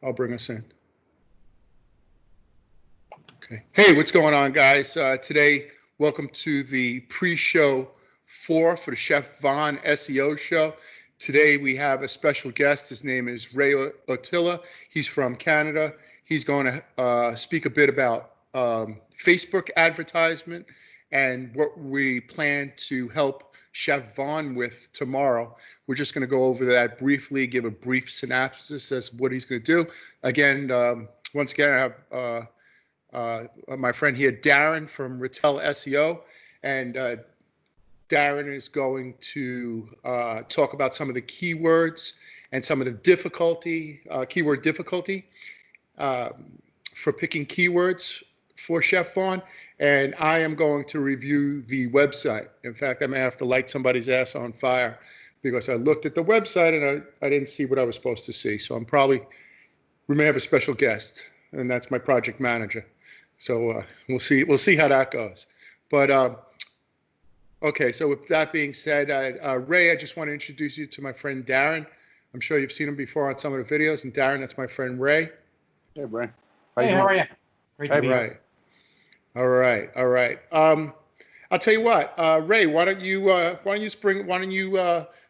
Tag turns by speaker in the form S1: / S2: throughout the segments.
S1: I'll bring us in. Okay. Hey, what's going on, guys? Today, welcome to the pre-show 4 for the Chef Vaughn SEO show. Today, we have a special guest. His name is ray.uotila. He's from Canada. He's going to speak a bit about Facebook advertisement and what we plan to help Chef Vaughn with tomorrow. We're just going to go over that briefly, give a brief synopsis as what he's going to do. Again, once again, I have my friend here, Darrin from Retail SEO, and Darrin is going to talk about some of the keywords and some of the difficulty, keyword difficulty for picking keywords for Chef Vaughn, and I am going to review the website. In fact, I may have to light somebody's ass on fire because I looked at the website and I didn't see what I was supposed to see. So we may have a special guest, and that's my project manager. So we'll see how that goes. But okay, so with that being said, Ray, I just want to introduce you to my friend Darrin. I'm sure you've seen him before on some of the videos. And Darrin, that's my friend Ray.
S2: Hey, Brian.
S3: Hey, how are you? Great to be here.
S1: All right. I'll tell you what, Ray. Why don't you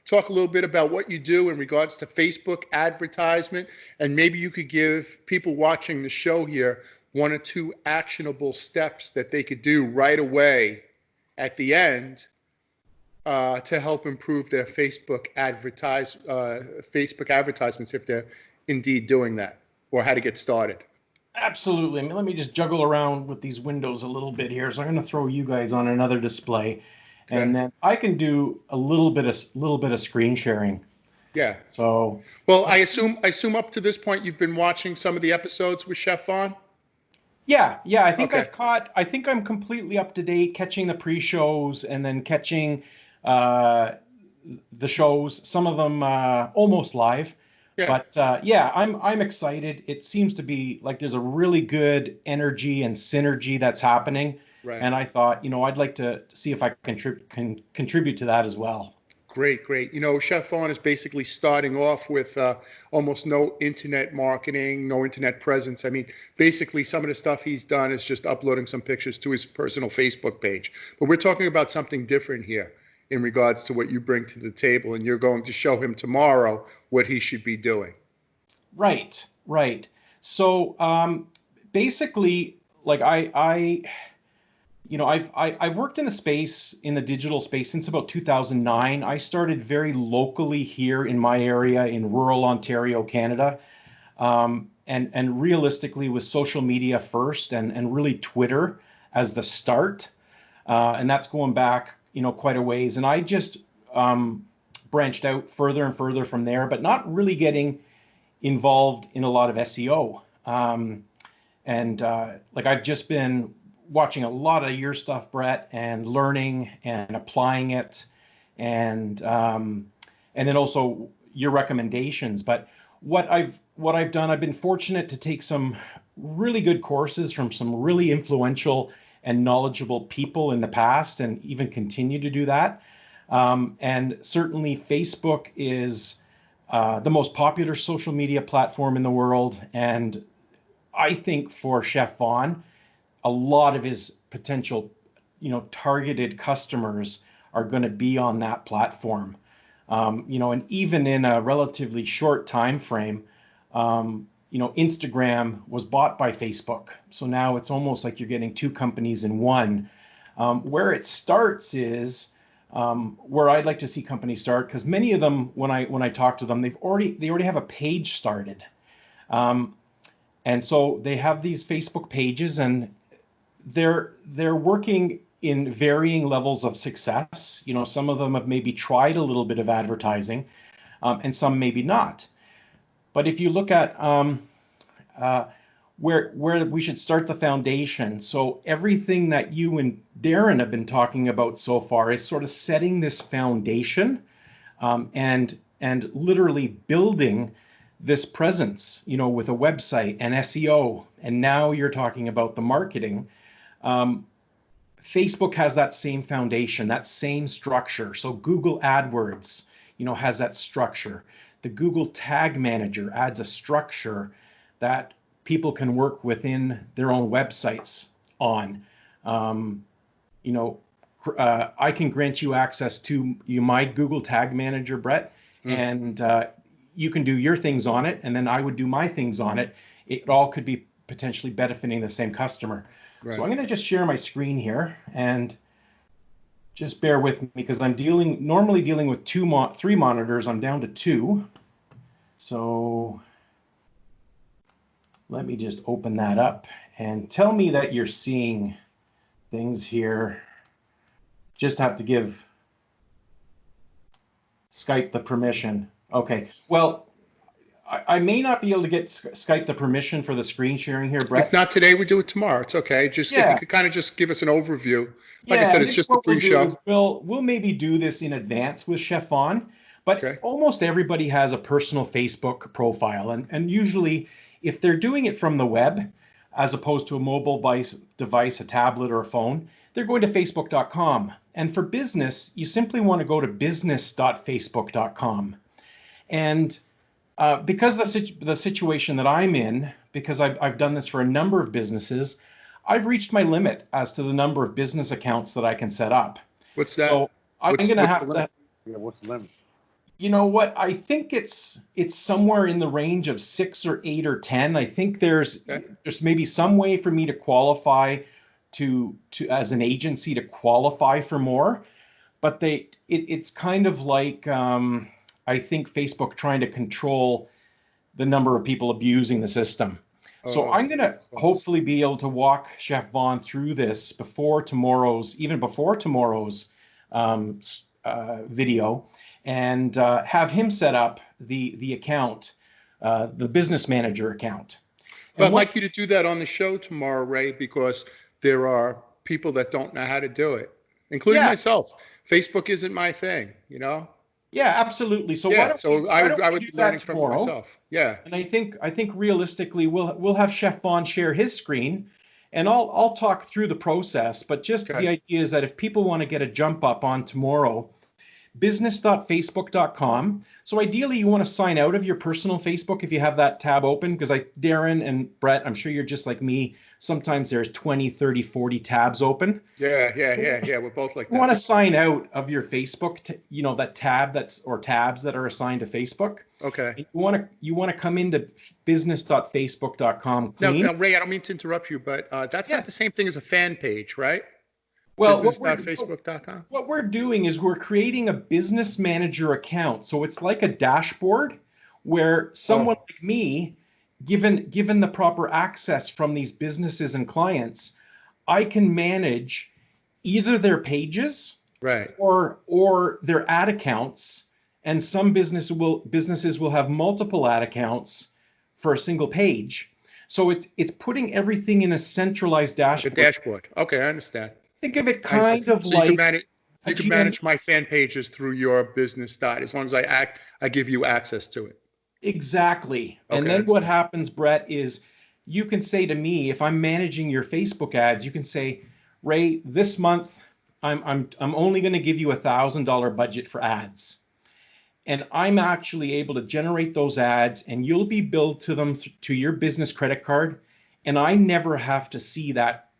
S1: talk a little bit about what you do in regards to Facebook advertisement, and maybe you could give people watching the show here 1 or 2 actionable steps that they could do right away at the end to help improve their Facebook advertisements if they're indeed doing that, or how to get started.
S3: Absolutely. Let me just juggle around with these windows a little bit here. So I'm going to throw you guys on another display, okay. And then I can do a little bit of screen sharing.
S1: Yeah.
S3: So.
S1: Well, I assume up to this point you've been watching some of the episodes with Chef Vaughn.
S3: Yeah. I think okay. I think I'm completely up to date, catching the pre-shows and then catching the shows. Some of them almost live. Yeah. But yeah, I'm excited. It seems to be like there's a really good energy and synergy that's happening. Right. And I thought, I'd like to see if I can contribute to that as well.
S1: Great. Chef Vaughn is basically starting off with almost no internet marketing, no internet presence. I mean, basically some of the stuff he's done is just uploading some pictures to his personal Facebook page. But we're talking about something different here in regards to what you bring to the table, and you're going to show him tomorrow what he should be doing.
S3: Right. So basically, like I've worked in the digital space since about 2009. I started very locally here in my area in rural Ontario, Canada, and realistically with social media first, and really Twitter as the start, and that's going back quite a ways. And I just branched out further and further from there, but not really getting involved in a lot of SEO. Like I've just been watching a lot of your stuff, Brett, and learning and applying it, and then also your recommendations. But what I've done, I've been fortunate to take some really good courses from some really influential and knowledgeable people in the past, and even continue to do that. And certainly Facebook is the most popular social media platform in the world. And I think for Chef Vaughn, a lot of his potential, targeted customers are going to be on that platform. And even in a relatively short time frame, Instagram was bought by Facebook. So now it's almost like you're getting 2 companies in one. Where it starts is where I'd like to see companies start, because many of them, when I talk to them, they already have a page started. And so they have these Facebook pages, and they're working in varying levels of success. Some of them have maybe tried a little bit of advertising, and some maybe not. But if you look at where we should start the foundation, so everything that you and Darrin have been talking about so far is sort of setting this foundation, and literally building this presence, with a website and SEO. And now you're talking about the marketing. Facebook has that same foundation, that same structure. So Google AdWords, has that structure. The Google Tag Manager adds a structure that people can work within their own websites on. You know, I can grant you access to my Google Tag Manager, Brett, and you can do your things on it, and then I would do my things on it. It all could be potentially benefiting the same customer.
S1: Right.
S3: So I'm going to just share my screen here, and just bear with me because I'm normally dealing with three monitors. I'm down to two. So let me just open that up and tell me that you're seeing things here. Just have to give Skype the permission. Okay. Well, I may not be able to get Skype the permission for the screen sharing here, Brett.
S1: If not today, we do it tomorrow. It's okay. Just if you could kind of just give us an overview. Like I said, it's just a pre-show.
S3: We'll maybe do this in advance with Chef Vaughn, but almost everybody has a personal Facebook profile, and usually if they're doing it from the web, as opposed to a mobile device, a tablet or a phone, they're going to facebook.com. And for business, you simply want to go to business.facebook.com. And because the situation that I'm in, because I've done this for a number of businesses, I've reached my limit as to the number of business accounts that I can set up.
S1: What's that?
S3: So I'm going to have to.
S2: Yeah, what's the limit?
S3: You know what? I think it's somewhere in the range of 6 or 8 or 10. I think there's maybe some way for me to qualify to as an agency to qualify for more, but it's kind of like I think Facebook trying to control the number of people abusing the system. So I'm going to hopefully be able to walk Chef Vaughn through this before tomorrow's video, and have him set up the account, the business manager account.
S1: But I'd like you to do that on the show tomorrow, Ray, because there are people that don't know how to do it, including myself. Facebook isn't my thing, you know?
S3: Yeah, absolutely. So
S1: I would be learning from it myself. Yeah.
S3: And I think realistically we'll have Chef Vaughn share his screen, and I'll talk through the process. But just the idea is that if people want to get a jump up on tomorrow, business.facebook.com. So ideally you want to sign out of your personal Facebook if you have that tab open, because Darrin and Brett, I'm sure you're just like me. Sometimes there's 20, 30, 40 tabs open.
S1: Yeah. We're both like that.
S3: You want to sign out of your Facebook, that tab or tabs that are assigned to Facebook.
S1: Okay.
S3: And you want to come into business.facebook.com clean.
S1: Now, Ray, I don't mean to interrupt you, but that's not the same thing as a fan page, right?
S3: Well,
S1: business.facebook.com.
S3: What we're doing is we're creating a business manager account. So it's like a dashboard where someone like me, given the proper access from these businesses and clients, I can manage either their pages,
S1: right,
S3: or their ad accounts. And some businesses will have multiple ad accounts for a single page. So it's putting everything in a centralized dashboard.
S1: A dashboard. Okay, I understand.
S3: Think of it kind of like
S1: you can manage my fan pages through your business dot as long as I give you access to it.
S3: Exactly. Okay, and then what happens, Brett, is you can say to me, if I'm managing your Facebook ads, you can say, Ray, this month I'm only going to give you $1,000 budget for ads. And I'm actually able to generate those ads, and you'll be billed to them to your business credit card, and I never have to see that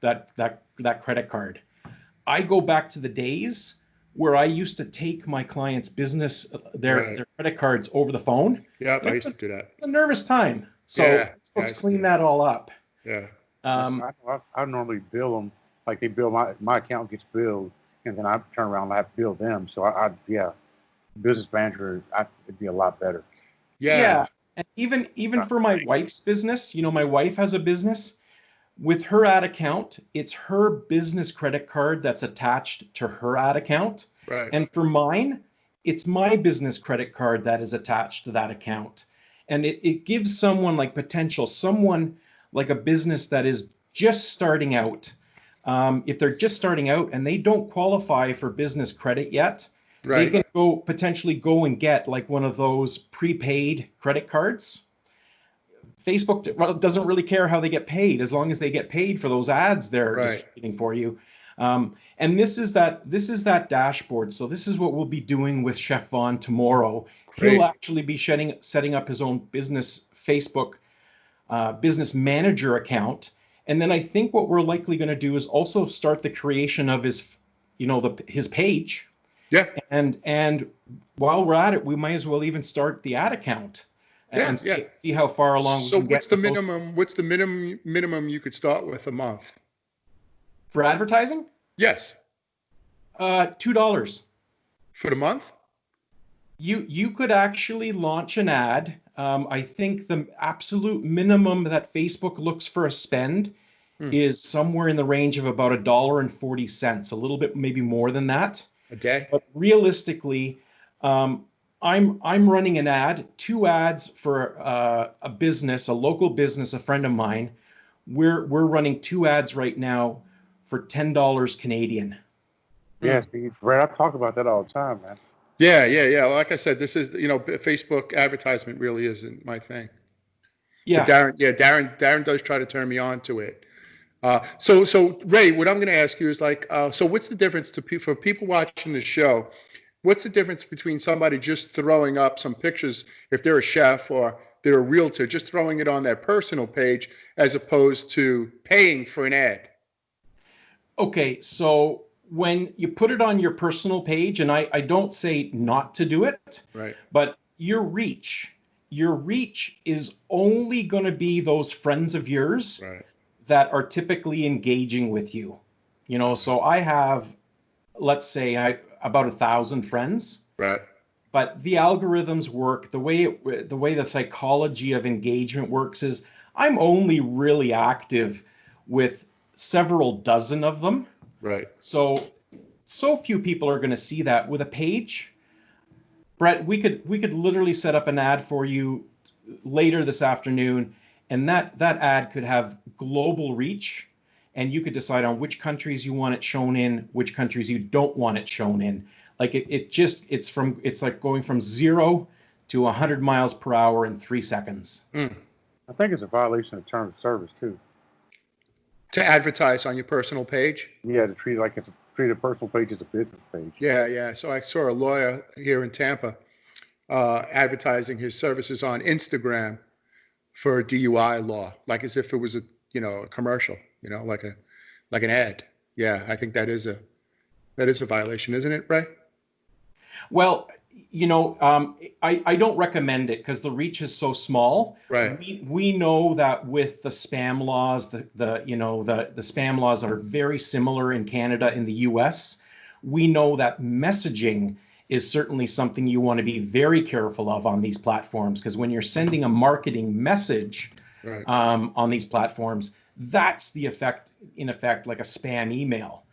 S3: credit card. I go back to the days where I used to take my clients' business, their creded cards over the phone.
S1: Yeah, I used to do that.
S3: A nervous time. So let's clean that all up.
S1: Yeah.
S2: I normally bill them, like they bill my account gets billed, and then I turn around and I have to bill them. So business manager, it'd be a lot better.
S3: Yeah. And even for my wife's business, my wife has a business. With her ad account, it's her business credit card that's attached to her ad account.
S1: Right.
S3: And for mine, it's my business credit card that is attached to that account. And it gives someone like a business that is just starting out. If they're just starting out and they don't qualify for business credit yet, they can potentially go and get like one of those prepaid credit cards. Facebook doesn't really care how they get paid as long as they get paid for those ads they're distributing for you. And this is that dashboard. So this is what we'll be doing with Chef Vaughn tomorrow. He'll actually be setting up his own business Facebook business manager account. And then I think what we're likely going to do is also start the creation of his, his page.
S1: Yeah.
S3: And while we're at it, we might as well even start the ad account and see how far along we
S1: So
S3: can get.
S1: what's the minimum? What's the minimum you could start with a month
S3: for advertising?
S1: Yes.
S3: $2
S1: for the month.
S3: You could actually launch an ad. I think the absolute minimum that Facebook looks for a spend is somewhere in the range of about $1.40, a little bit maybe more than that
S1: A day.
S3: But realistically, I'm running an ad, 2 ads for a business, a local business, a friend of mine. We're running 2 ads right now for $10 Canadian.
S2: Yes, Brad, I talk about that all the time, man.
S1: Yeah. Like I said, this is, Facebook advertisement really isn't my thing.
S3: Yeah.
S1: But Darrin does try to turn me on to it. So Ray, what I'm going to ask you is so what's the difference for people watching the show? What's the difference between somebody just throwing up some pictures, if they're a chef or they're a realtor, just throwing it on their personal page as opposed to paying for an ad?
S3: Okay, so when you put it on your personal page, and I don't say not to do it,
S1: right?
S3: But your reach is only going to be those friends of yours that are typically engaging with you. So I have, let's say, about 1,000 friends.
S1: Right.
S3: But the algorithms work, the way the psychology of engagement works is I'm only really active with several dozen of them.
S1: Right.
S3: So few people are going to see that. With a page, Brett, we could literally set up an ad for you later this afternoon, and that ad could have global reach, and you could decide on which countries you want it shown in, which countries you don't want it shown in. Like it's like going from 0 to 100 miles per hour in 3 seconds.
S2: I think it's a violation of terms of service too.
S1: To advertise on your personal page?
S2: Yeah, to treat a personal page as a business page.
S1: Yeah. So I saw a lawyer here in Tampa advertising his services on Instagram for DUI law, like as if it was a commercial, like an ad. Yeah, I think that is a violation, isn't it, Ray?
S3: Well, I don't recommend it because the reach is so small.
S1: Right.
S3: We know that with the spam laws, the spam laws are very similar in Canada and the US. We know that messaging is certainly something you want to be very careful of on these platforms, because when you're sending a marketing message on these platforms, that's in effect like a spam email.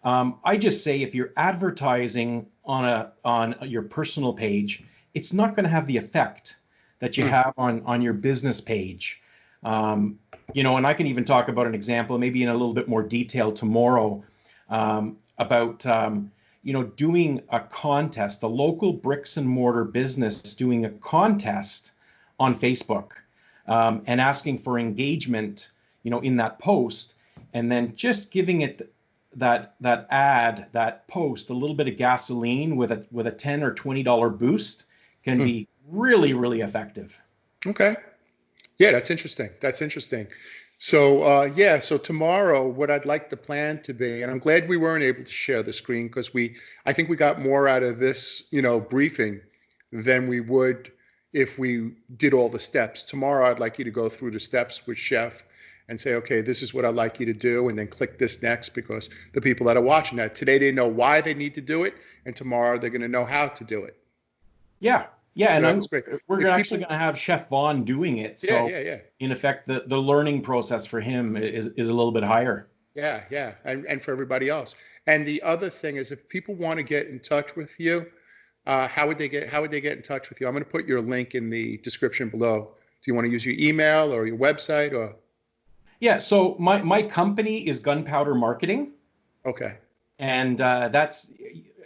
S3: I just say if you're advertising on your personal page, it's not going to have the effect that you have on your business page. And I can even talk about an example, maybe in a little bit more detail tomorrow, about doing a contest, a local bricks and mortar business doing a contest on Facebook, and asking for engagement, in that post, and then just giving it that post a little bit of gasoline with a $10 or $20 boost can be really, really effective.
S1: Okay. Yeah, that's interesting. So so tomorrow, what I'd like the plan to be, and I'm glad we weren't able to share the screen, because I think we got more out of this, briefing than we would if we did all the steps. Tomorrow, I'd like you to go through the steps with Chef and say, okay, this is what I'd like you to do, and then click this next, because the people that are watching that today, they know why they need to do it, and tomorrow they're going to know how to do it.
S3: Yeah,
S1: so
S3: and we're actually going to have Chef Vaughn doing it. So
S1: yeah.
S3: In effect, the learning process for him is a little bit higher.
S1: Yeah, and for everybody else. And the other thing is, if people want to get in touch with you, how would they get in touch with you? I'm going to put your link in the description below. Do you want to use your email or your website or?
S3: Yeah, so my company is Gunpowder Marketing.
S1: Okay.
S3: And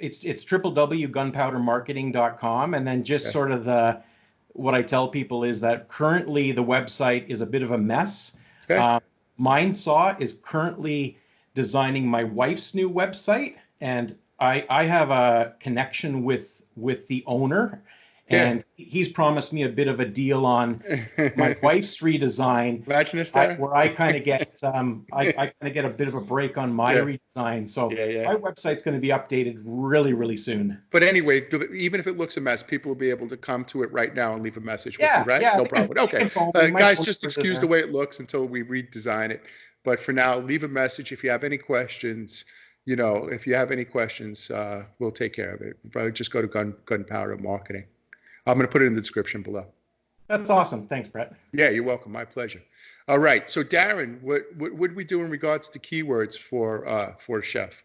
S3: it's www.gunpowdermarketing.com. And then just sort of what I tell people is that currently the website is a bit of a mess.
S1: Okay.
S3: Mindsaw is currently designing my wife's new website, and I have a connection with the owner,
S1: Yeah.
S3: and he's promised me a bit of a deal on my wife's redesign,
S1: Imagine this, Darrin.
S3: where I kind of get I kind of get a bit of a break on my
S1: Yeah.
S3: redesign. So
S1: Yeah, yeah.
S3: my website's going to be updated really, really soon.
S1: But anyway, even if it looks a mess, people will be able to come to it right now and leave a message with you,
S3: Yeah,
S1: right?
S3: yeah.
S1: No
S3: they can-
S1: problem.
S3: they
S1: Okay.
S3: can phone me. My
S1: Guys,
S3: phone
S1: just
S3: number's in
S1: excuse
S3: there.
S1: the way it looks until we redesign it. But for now, leave a message if you have any questions. If you have any questions, we'll take care of it. Probably just go to Gunpowder Marketing. I'm going to put it in the description below.
S3: That's awesome. Thanks, Brett.
S1: Yeah, you're welcome. My pleasure. All right. So, Darrin, what would we do in regards to keywords for chef?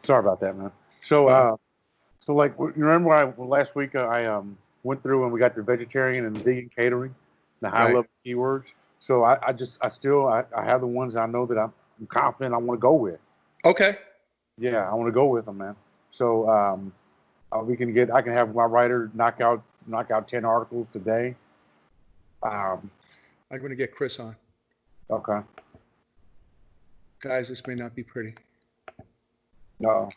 S2: Sorry about that, man. So, so like, you remember last week I went through and we got the vegetarian and vegan catering, the high level keywords. So I have the ones I know that I'm confident I want to go with.
S1: Okay.
S2: Yeah, I want to go with them, man. So I can have my writer knock out 10 articles today.
S1: I'm going to get Chris on.
S2: Okay.
S1: Guys, this may not be pretty.
S2: No.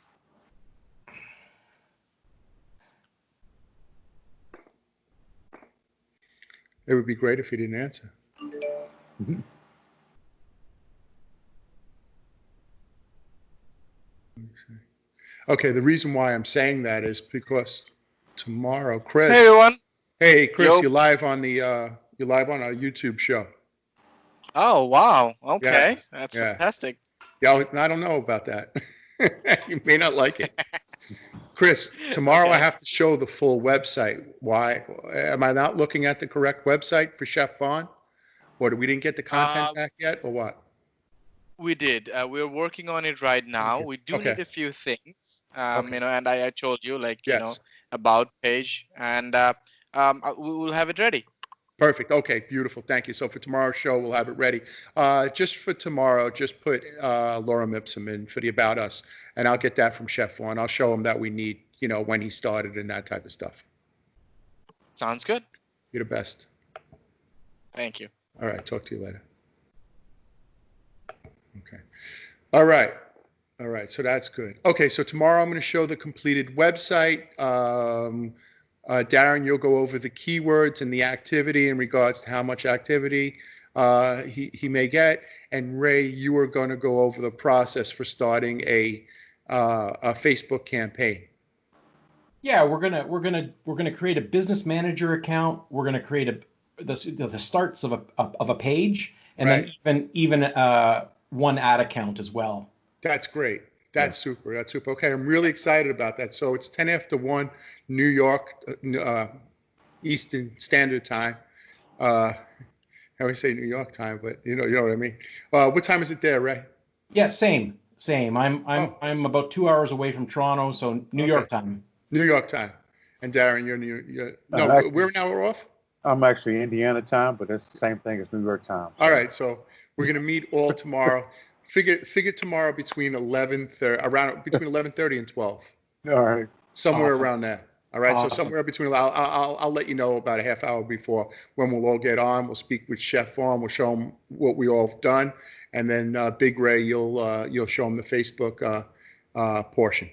S1: It would be great if he didn't answer.
S2: Mm-hmm.
S1: Okay, the reason why I'm saying that is because tomorrow, Chris.
S4: Hey everyone.
S1: Hey, Chris,
S4: Yo.
S1: you're live on our YouTube show.
S4: Oh wow. Okay.
S1: Yes,
S4: That's
S1: yeah.
S4: fantastic.
S1: Yeah, I don't know about that. You may not like it. Chris, tomorrow I
S4: Okay.
S1: have to show the full website. Why? Am I not looking at the correct website for Chef Vaughn? Or we didn't get the content back yet, or what?
S4: We did. We're working on it right now.
S1: Okay.
S4: We do
S1: Okay.
S4: need a few things.
S1: Okay.
S4: And I told you, like,
S1: Yes.
S4: about page, and we will have it ready.
S1: Perfect. Okay, beautiful. Thank you. So for tomorrow's show, we'll have it ready. Just for tomorrow, just put Laura Ipsum in for the About Us, and I'll get that from Chef Vaughn. I'll show him that we need, when he started and that type of stuff.
S4: Sounds good.
S1: You're the best.
S4: Thank you.
S1: All right. Talk to you later. Okay. All right. All right. So that's good. Okay. So tomorrow I'm going to show the completed website. Darrin, you'll go over the keywords and the activity in regards to how much activity he may get. And Ray, you are going to go over the process for starting a Facebook campaign.
S3: Yeah, we're gonna create a business manager account. We're gonna create the starts of a page, and then even one ad account as well.
S1: That's great. That's super. That's super. Okay, I'm really excited about that. So it's 10 after 1, New York, Eastern Standard Time. I always say New York time, but you know what I mean. What time is it there, Ray?
S3: Yeah, same. I'm about 2 hours away from Toronto, so New York time.
S1: New York time. And Darrin, we're now off?
S2: I'm actually Indiana time, but it's the same thing as New York time.
S1: All right, so we're gonna meet all tomorrow. Figure tomorrow between 11:30 and 12.
S2: All right.
S1: Somewhere
S3: Awesome.
S1: around there. All right,
S3: Awesome.
S1: so somewhere between. I'll let you know about a half hour before when we'll all get on. We'll speak with Chef Vaughn. We'll show him what we all have done, and then Big Ray, you'll show him the Facebook portion.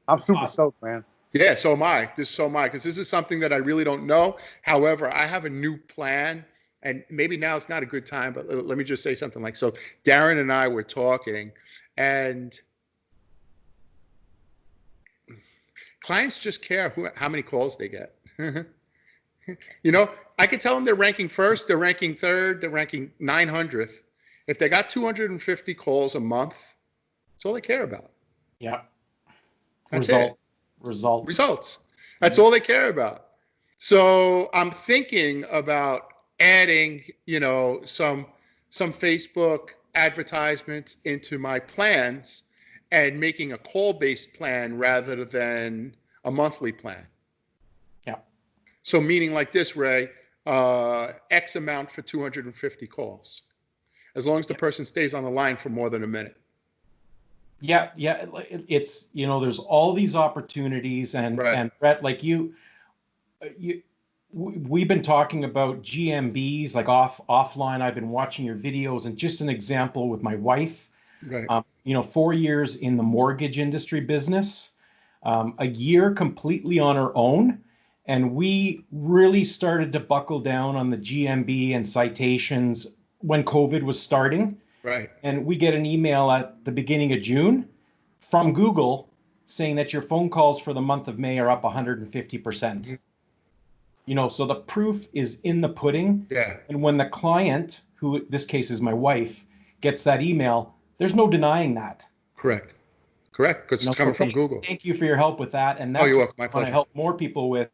S2: I'm super stoked, man.
S1: Yeah, so am I. Because this is something that I really don't know. However, I have a new plan, and maybe now it's not a good time, but let me just say something like, so Darrin and I were talking, and clients just care how many calls they get. I could tell them they're ranking first, they're ranking third, they're ranking 900th. If they got 250 calls a month, that's all they care about.
S3: Yeah.
S1: That's
S3: Results.
S1: That's all they care about. So I'm thinking about adding, some Facebook advertisements into my plans and making a call-based plan rather than a monthly plan.
S3: Yeah.
S1: So meaning like this, Ray, X amount for 250 calls, as long as the person stays on the line for more than a minute.
S3: Yeah. It's there's all these opportunities, and Brett, like we've been talking about GMBs, like offline. I've been watching your videos, and just an example with my wife.
S1: Right.
S3: 4 years in the mortgage industry business. a year completely on our own. And we really started to buckle down on the GMB and citations when COVID was starting.
S1: Right.
S3: And we get an email at the beginning of June from Google saying that your phone calls for the month of May are up 150%. You know, so the proof is in the pudding.
S1: Yeah.
S3: And when the client, who in this case is my wife, gets that email, there's no denying that.
S1: Correct. Correct. Because it's coming from Google.
S3: Thank you for your help with that. And that's
S1: you're
S3: what
S1: welcome. My
S3: I want
S1: pleasure.
S3: to help more people with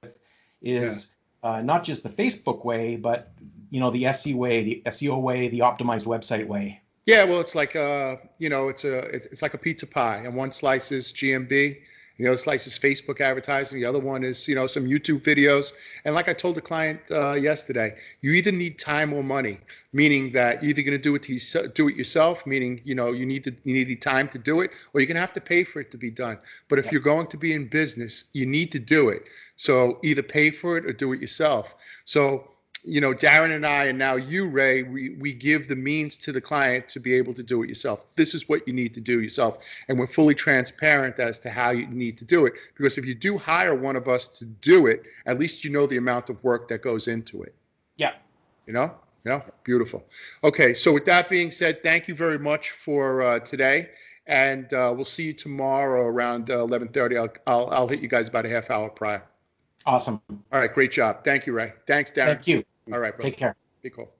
S3: is not just the Facebook way, but you know, the SE way, the SEO way, the optimized website way.
S1: Yeah, well, it's like you know, it's like a pizza pie, and one slice is GMB, the other slice is Facebook advertising, the other one is, you know, some YouTube videos. And like I told the client yesterday, you either need time or money, meaning that you're either going to do it yourself, meaning, you know, you need the time to do it, or you're going to have to pay for it to be done. But if you're going to be in business, you need to do it. So either pay for it or do it yourself. So, you know, Darrin and I, and now you, Ray, we give the means to the client to be able to do it yourself. This is what you need to do yourself. And we're fully transparent as to how you need to do it. Because if you do hire one of us to do it, at least you know the amount of work that goes into it.
S3: Yeah.
S1: You know? Beautiful. Okay, so with that being said, thank you very much for today. And we'll see you tomorrow around 11:30. I'll hit you guys about a half hour prior.
S3: Awesome.
S1: All right, great job. Thank you, Ray. Thanks, Darrin.
S3: Thank you.
S1: All right, brother.
S3: Take care.
S1: Be cool.